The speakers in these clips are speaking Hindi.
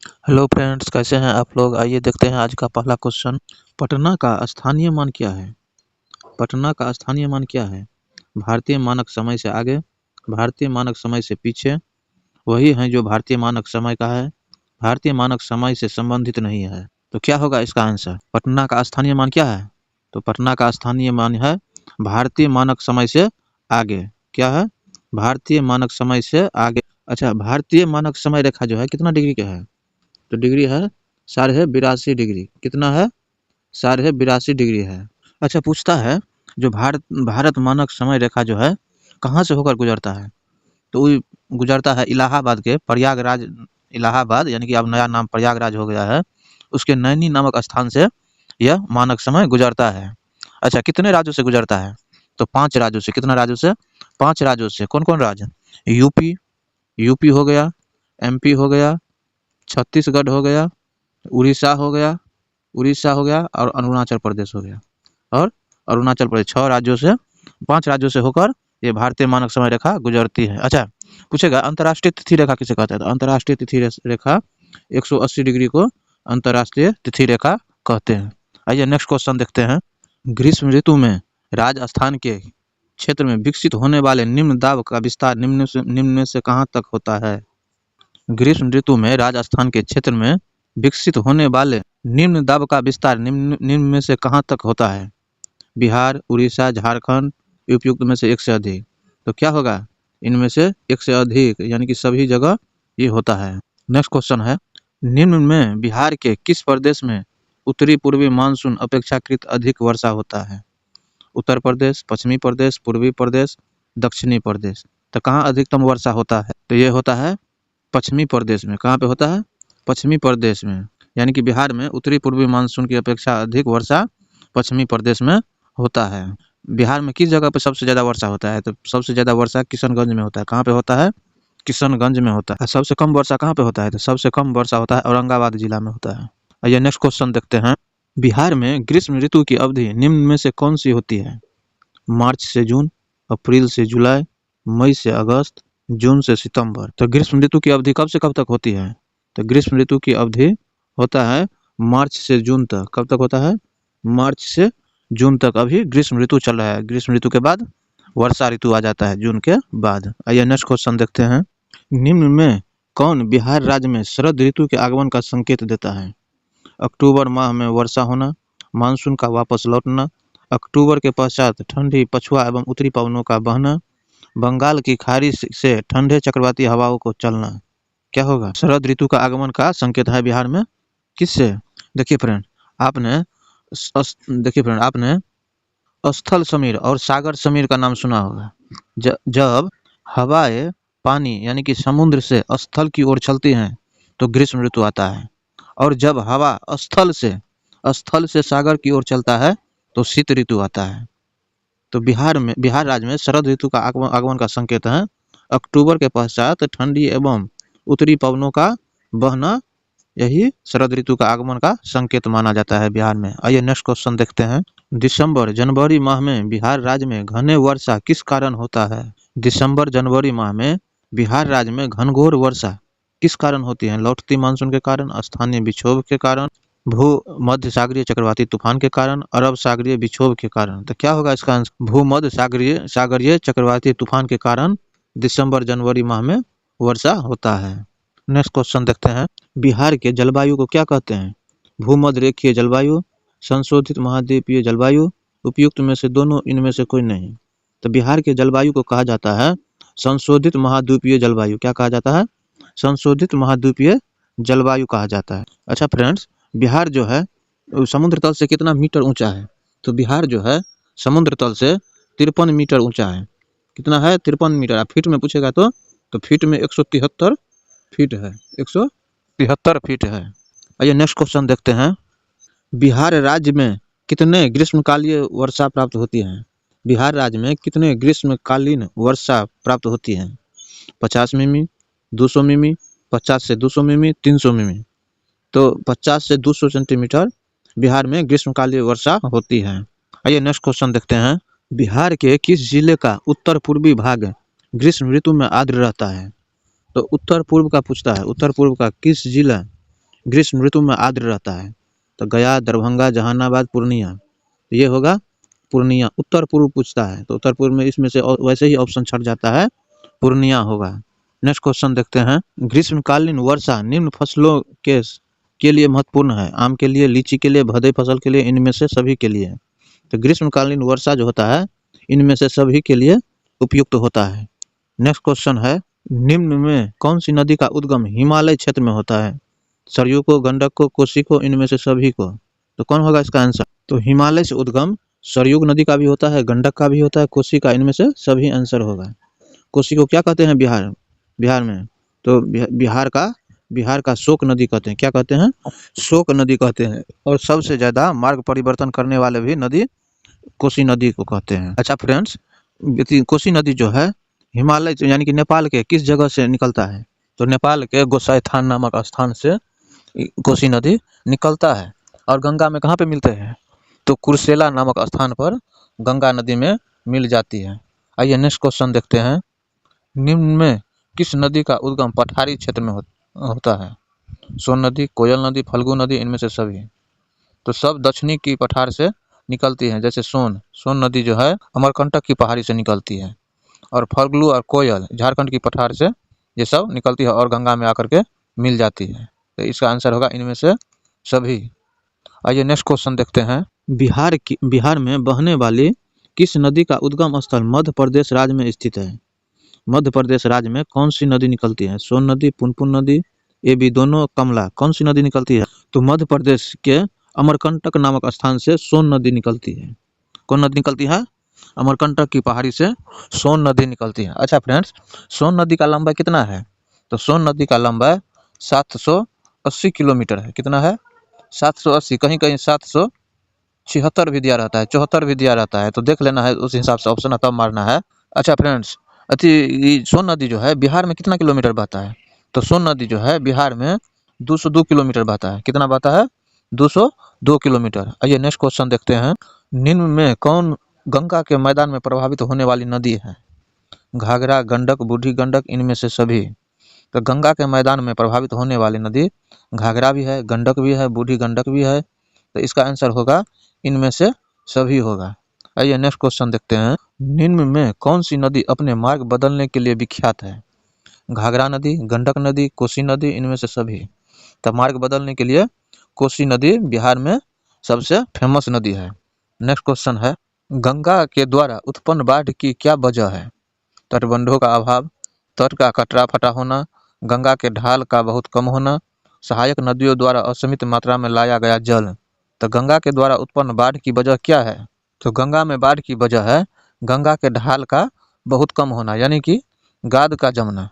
हेलो फ्रेंड्स, कैसे हैं आप लोग। आइए देखते हैं आज का पहला क्वेश्चन। पटना का स्थानीय मान क्या है। पटना का स्थानीय मान क्या है। भारतीय मानक समय से आगे, भारतीय मानक समय से पीछे, वही है जो भारतीय मानक समय का है, भारतीय मानक समय से संबंधित नहीं है। तो क्या होगा इसका आंसर। पटना का स्थानीय मान क्या है। तो पटना का स्थानीय मान है भारतीय मानक समय से आगे। क्या है। भारतीय मानक समय से आगे। अच्छा, भारतीय मानक समय रेखा जो है कितना डिग्री का है। तो डिग्री है 82.5 डिग्री। कितना है। 82.5 डिग्री है। अच्छा, पूछता है जो भारत भारत मानक समय रेखा जो है कहाँ से होकर गुजरता है। तो वो गुजरता है इलाहाबाद के प्रयागराज। इलाहाबाद यानी कि अब नया नाम प्रयागराज हो गया है, उसके नैनी नामक स्थान से यह मानक समय गुजरता है। अच्छा, कितने राज्यों से गुजरता है। तो 5 राज्यों से। कितना राज्यों से। 5 राज्यों से। कौन कौन राज्य। यूपी, यूपी हो गया, एमपी हो गया, छत्तीसगढ़ हो गया, उड़ीसा हो गया, उड़ीसा हो गया और अरुणाचल प्रदेश हो गया। और अरुणाचल प्रदेश 6 राज्यों से, 5 राज्यों से होकर ये भारतीय मानक समय रेखा गुजरती है। अच्छा, पूछेगा अंतर्राष्ट्रीय तिथि रेखा किसे कहते हैं। तो अंतर्राष्ट्रीय तिथि रेखा 180 डिग्री को अंतर्राष्ट्रीय तिथि रेखा कहते हैं। आइए नेक्स्ट क्वेश्चन देखते हैं। ग्रीष्म ऋतु में राजस्थान के क्षेत्र में विकसित होने वाले निम्न दाब का विस्तार निम्न में से कहाँ तक होता है। ग्रीष्म ऋतु में राजस्थान के क्षेत्र में विकसित होने वाले निम्न दाब का विस्तार निम्न में से कहाँ तक होता है। बिहार, उड़ीसा, झारखंड, उपयुक्त में से एक से अधिक। तो क्या होगा, इनमें से एक से अधिक यानी कि सभी जगह ये होता है। नेक्स्ट क्वेश्चन है, निम्न में बिहार के किस प्रदेश में उत्तरी पूर्वी मानसून अपेक्षाकृत अधिक वर्षा होता है। उत्तर प्रदेश, पश्चिमी प्रदेश, पूर्वी प्रदेश, दक्षिणी प्रदेश। तो कहाँ अधिकतम वर्षा होता है। तो ये होता है पश्चिमी प्रदेश में। कहाँ पे होता है। पश्चिमी प्रदेश में। यानी कि बिहार में उत्तरी पूर्वी मानसून की अपेक्षा अधिक वर्षा पश्चिमी प्रदेश में होता है। बिहार में किस जगह पे सबसे ज़्यादा वर्षा होता है। तो सबसे ज़्यादा वर्षा किशनगंज में होता है। कहाँ पे होता है। किशनगंज में होता है। सबसे कम वर्षा कहाँ पे होता है। तो सबसे कम वर्षा होता है औरंगाबाद जिला में होता है। आइए नेक्स्ट क्वेश्चन देखते हैं। बिहार में ग्रीष्म ऋतु की अवधि निम्न में से कौन सी होती है। मार्च से जून, अप्रैल से जुलाई, मई से अगस्त, जून से सितंबर। तो ग्रीष्म ऋतु की अवधि कब से कब तक होती है। तो ग्रीष्म ऋतु की अवधि होता है मार्च से जून तक। कब तक होता है। मार्च से जून तक अभी ग्रीष्म ऋतु चल रहा है। ग्रीष्म ऋतु के बाद वर्षा ऋतु आ जाता है जून के बाद। आइए नेक्स्ट क्वेश्चन देखते हैं। निम्न में कौन बिहार राज्य में शरद ऋतु के आगमन का संकेत देता है। अक्टूबर माह में वर्षा होना, मानसून का वापस लौटना, अक्टूबर के पश्चात ठंडी पछुआ एवं उत्तरी पवनों का बहना, बंगाल की खाड़ी से ठंडे चक्रवाती हवाओं को चलना। क्या होगा। शरद ऋतु का आगमन का संकेत है बिहार में किससे। देखिए फ्रेंड, आपने स्थल समीर और सागर समीर का नाम सुना होगा। जब हवाएं पानी यानी कि समुद्र से स्थल की ओर चलती हैं तो ग्रीष्म ऋतु आता है, और जब हवा स्थल से सागर की ओर चलता है तो शीत ऋतु आता है। तो बिहार राज्य में शरद ऋतु का आगमन का संकेत है अक्टूबर के पश्चात ठंडी एवं उत्तरी पवनों का बहना। यही शरद ऋतु का आगमन का संकेत माना जाता है बिहार में। आइए नेक्स्ट क्वेश्चन देखते हैं। दिसंबर जनवरी माह में बिहार राज्य में घने वर्षा किस कारण होता है। दिसंबर जनवरी माह में बिहार राज्य में घनघोर वर्षा किस कारण होती है। लौटती मानसून के कारण, स्थानीय विक्षोभ के कारण, भूमध्य सागरीय चक्रवाती तूफान के कारण, अरब सागरीय विक्षोभ के कारण। तो क्या होगा इसका आंसर। भूमध्य सागरीय चक्रवाती तूफान के कारण दिसंबर जनवरी माह में वर्षा होता है। नेक्स्ट क्वेश्चन देखते हैं। बिहार के जलवायु को क्या कहते हैं। भूमध्य रेखीय जलवायु, संशोधित महाद्वीपीय जलवायु, उपयुक्त में से दोनों, इनमें से कोई नहीं। तो बिहार के जलवायु को कहा जाता है संशोधित महाद्वीपीय जलवायु। क्या कहा जाता है। संशोधित महाद्वीपीय जलवायु कहा जाता है। अच्छा फ्रेंड्स, बिहार जो है समुद्र तल से कितना मीटर ऊंचा है। तो बिहार जो है समुद्र तल से 53 मीटर ऊंचा है। कितना है। 53 मीटर। आप फीट में पूछेगा तो फीट में 173 फीट है। 173 फीट है। आइए नेक्स्ट क्वेश्चन देखते हैं। बिहार राज्य में कितने ग्रीष्मकालीन वर्षा प्राप्त होती है। बिहार राज्य में कितने ग्रीष्मकालीन वर्षा प्राप्त होती है। 50 मिमी, 200 मिमी, 50 से 200 मिमी, 300 मिमी। तो 50 से 200 सेंटीमीटर बिहार में ग्रीष्मकालीन वर्षा होती है। आइए नेक्स्ट क्वेश्चन देखते हैं। बिहार के किस जिले का उत्तर पूर्वी भाग ग्रीष्म ऋतु में आर्द्र रहता है। तो उत्तर पूर्व का पूछता है। उत्तर पूर्व का किस जिला ग्रीष्म ऋतु में आर्द्र रहता है? तो गया, दरभंगा, जहानाबाद, पूर्णिया। तो ये होगा पूर्णिया। उत्तर पूर्व पूछता है तो उत्तर पूर्व में इसमें से वैसे ही ऑप्शन छट जाता है, पूर्णिया होगा। नेक्स्ट क्वेश्चन देखते हैं। ग्रीष्मकालीन वर्षा निम्न फसलों के लिए महत्वपूर्ण है? आम के लिए, लीची के लिए, भदई फसल के लिए, इनमें से सभी के लिए। तो ग्रीष्मकालीन वर्षा जो होता है इनमें से सभी के लिए उपयुक्त होता है। नेक्स्ट क्वेश्चन है, निम्न में कौन सी नदी का उद्गम हिमालय क्षेत्र में होता है? सरयू को, गंडक को, कोसी को, इनमें से सभी को। तो कौन होगा इसका आंसर? तो हिमालय से उद्गम सरयू नदी का भी होता है, गंडक का भी होता है, कोसी का, इनमें से सभी आंसर होगा। कोसी को क्या कहते हैं बिहार में? तो बिहार का शोक नदी कहते हैं। क्या कहते हैं? शोक नदी कहते हैं। और सबसे ज्यादा मार्ग परिवर्तन करने वाले भी नदी कोसी नदी को कहते हैं। अच्छा फ्रेंड्स, कोसी नदी जो है हिमालय यानी कि नेपाल के किस जगह से निकलता है? तो नेपाल के गोसाईथान नामक स्थान से कोसी नदी निकलता है। और गंगा में कहाँ पे मिलते हैं? तो कुर्सेला नामक स्थान पर गंगा नदी में मिल जाती है। आइए नेक्स्ट क्वेश्चन देखते हैं। निम्न में किस नदी का उद्गम पठारी क्षेत्र में होता है? सोन नदी, कोयल नदी, फल्गु नदी, इनमें से सभी। तो सब दक्षिणी की पठार से निकलती हैं। जैसे सोन नदी जो है अमरकंटक की पहाड़ी से निकलती है, और फल्गु और कोयल झारखंड की पठार से ये सब निकलती है और गंगा में आकर के मिल जाती है। तो इसका आंसर होगा इनमें से सभी। आइए नेक्स्ट क्वेश्चन देखते हैं। बिहार में बहने वाली किस नदी का उद्गम स्थल मध्य प्रदेश राज्य में स्थित है? मध्य प्रदेश राज्य में कौन सी नदी निकलती है? सोन नदी, पुनपुन नदी, ये भी दोनों, कमला, कौन सी नदी निकलती है? तो मध्य प्रदेश के अमरकंटक नामक स्थान से सोन नदी निकलती है। कौन नदी निकलती है? अमरकंटक की पहाड़ी से सोन नदी निकलती है। अच्छा फ्रेंड्स, सोन नदी का लंबाई कितना है? तो सोन नदी का लंबाई 780 किलोमीटर है। कितना है? 780, कहीं कहीं 776 भी दिया रहता है, 74 भी दिया रहता है। तो देख लेना है उस हिसाब से ऑप्शन तब मारना है। अच्छा फ्रेंड्स, सोन नदी जो है बिहार में कितना किलोमीटर बहता है? तो सोन नदी जो है बिहार में 202 किलोमीटर बहता है। कितना बहता है? 202 किलोमीटर। आइए नेक्स्ट क्वेश्चन देखते हैं। निम्न में कौन गंगा के मैदान में प्रभावित होने वाली नदी है? घाघरा, गंडक, बूढ़ी गंडक, इनमें से सभी। तो गंगा के मैदान में प्रभावित होने वाली नदी घाघरा भी है, गंडक भी है, बूढ़ी गंडक भी है। तो इसका आंसर होगा इनमें से सभी होगा। आइए नेक्स्ट क्वेश्चन देखते हैं। निम्न में कौन सी नदी अपने मार्ग बदलने के लिए विख्यात है? घाघरा नदी, गंडक नदी, कोसी नदी, इनमें से सभी। तो मार्ग बदलने के लिए कोसी नदी बिहार में सबसे फेमस नदी है। नेक्स्ट क्वेश्चन है, गंगा के द्वारा उत्पन्न बाढ़ की क्या वजह है? तटबंधों का अभाव, तट का कटरा फटा होना, गंगा के ढाल का बहुत कम होना, सहायक नदियों द्वारा असीमित मात्रा में लाया गया जल। तो गंगा के द्वारा उत्पन्न बाढ़ की वजह क्या है? तो गंगा में बाढ़ की वजह है गंगा के ढाल का बहुत कम होना, यानी कि गाद का जमना,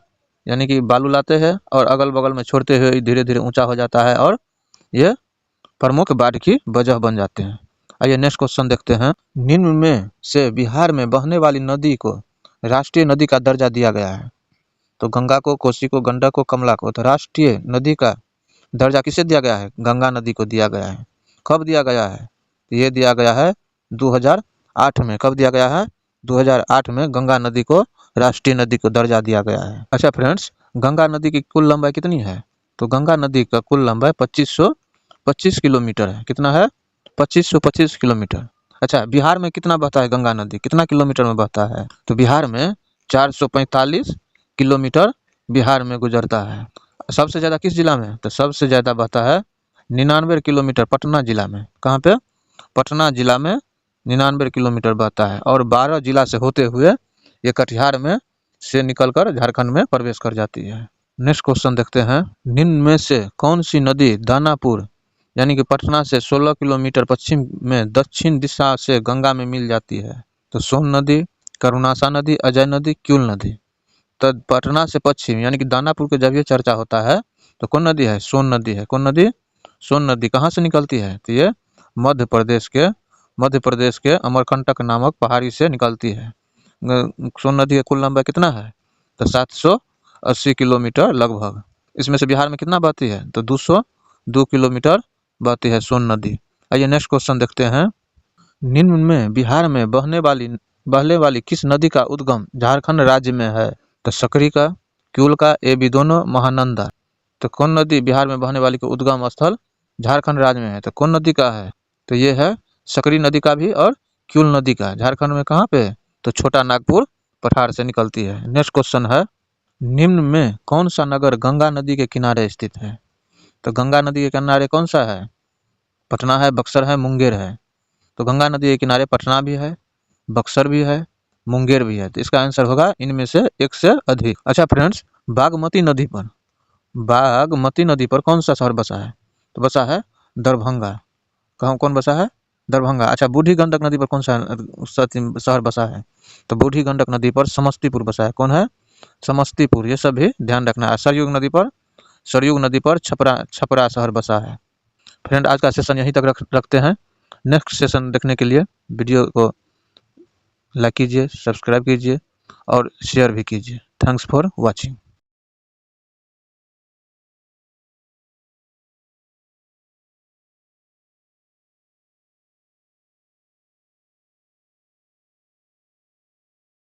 यानी कि बालू लाते हैं और अगल बगल में छोड़ते हुए धीरे धीरे ऊंचा हो जाता है और ये प्रमुख बाढ़ की वजह बन जाते हैं। आइए नेक्स्ट क्वेश्चन देखते हैं। निम्न में से बिहार में बहने वाली नदी को राष्ट्रीय नदी का दर्जा दिया गया है? तो गंगा को, कोसी को, गंडक को, कमला को। तो राष्ट्रीय नदी का दर्जा किसे दिया गया है? गंगा नदी को दिया गया है। कब दिया गया है? ये दिया गया है 2008 में। कब दिया गया है? 2008 में गंगा नदी को राष्ट्रीय नदी को दर्जा दिया गया है। अच्छा फ्रेंड्स, गंगा नदी की कुल लंबाई कितनी है? तो गंगा नदी का कुल लंबाई 2525 किलोमीटर है। कितना है? 2525 किलोमीटर। अच्छा, बिहार में कितना बहता है गंगा नदी? कितना किलोमीटर में बहता है? तो बिहार में 445 किलोमीटर बिहार में गुजरता है। सबसे ज्यादा किस जिला में? तो सबसे ज्यादा बहता है 99 किलोमीटर पटना जिला में। कहाँ पे? पटना जिला में 99 किलोमीटर बहता है। और 12 जिला से होते हुए ये कटिहार में से निकलकर झारखंड में प्रवेश कर जाती है। नेक्स्ट क्वेश्चन देखते हैं। निम्न में से कौन सी नदी दानापुर यानी कि पटना से 16 किलोमीटर पश्चिम में दक्षिण दिशा से गंगा में मिल जाती है? तो सोन नदी, करुणासा नदी, अजय नदी, क्यूल नदी। तो पटना से पश्चिम यानी कि दानापुर के जब ये चर्चा होता है तो कौन नदी है? सोन नदी है। कौन नदी? सोन नदी। कहाँ से निकलती है? तो ये मध्य प्रदेश के अमरकंटक नामक पहाड़ी से निकलती है। सोन नदी का कुल लंबाई कितना है? तो 780 किलोमीटर लगभग। इसमें से बिहार में कितना बहती है? तो 202 किलोमीटर बहती है सोन नदी। आइए नेक्स्ट क्वेश्चन देखते हैं। निम्न में बिहार में बहने वाली किस नदी का उद्गम झारखंड राज्य में है? तो सकरी का, क्यूल का, ये भी दोनों, महानंदा। तो कौन नदी बिहार में बहने वाली का उद्गम स्थल झारखंड राज्य में है? तो कौन नदी का है? तो ये है सकरी नदी का भी और क्यूल नदी का। झारखंड में कहाँ पे? तो छोटा नागपुर पठार से निकलती है। नेक्स्ट क्वेश्चन है, निम्न में कौन सा नगर गंगा नदी के किनारे स्थित है? तो गंगा नदी के किनारे कौन सा है? पटना है, बक्सर है, मुंगेर है। तो गंगा नदी के किनारे पटना भी है, बक्सर भी है, मुंगेर भी है। तो इसका आंसर होगा इनमें से एक से अधिक। अच्छा फ्रेंड्स, बागमती नदी पर कौन सा शहर बसा है? तो बसा है दरभंगा। कौन बसा है? दरभंगा। अच्छा, बूढ़ी गंडक नदी पर कौन सा शहर बसा है? तो बूढ़ी गंडक नदी पर समस्तीपुर बसा है। कौन है? समस्तीपुर। ये सब भी ध्यान रखना है। सरयुग नदी पर छपरा शहर बसा है। फ्रेंड, आज का सेशन यहीं तक रखते हैं। नेक्स्ट सेशन देखने के लिए वीडियो को लाइक कीजिए, सब्सक्राइब कीजिए और शेयर भी कीजिए। Thanks for watching.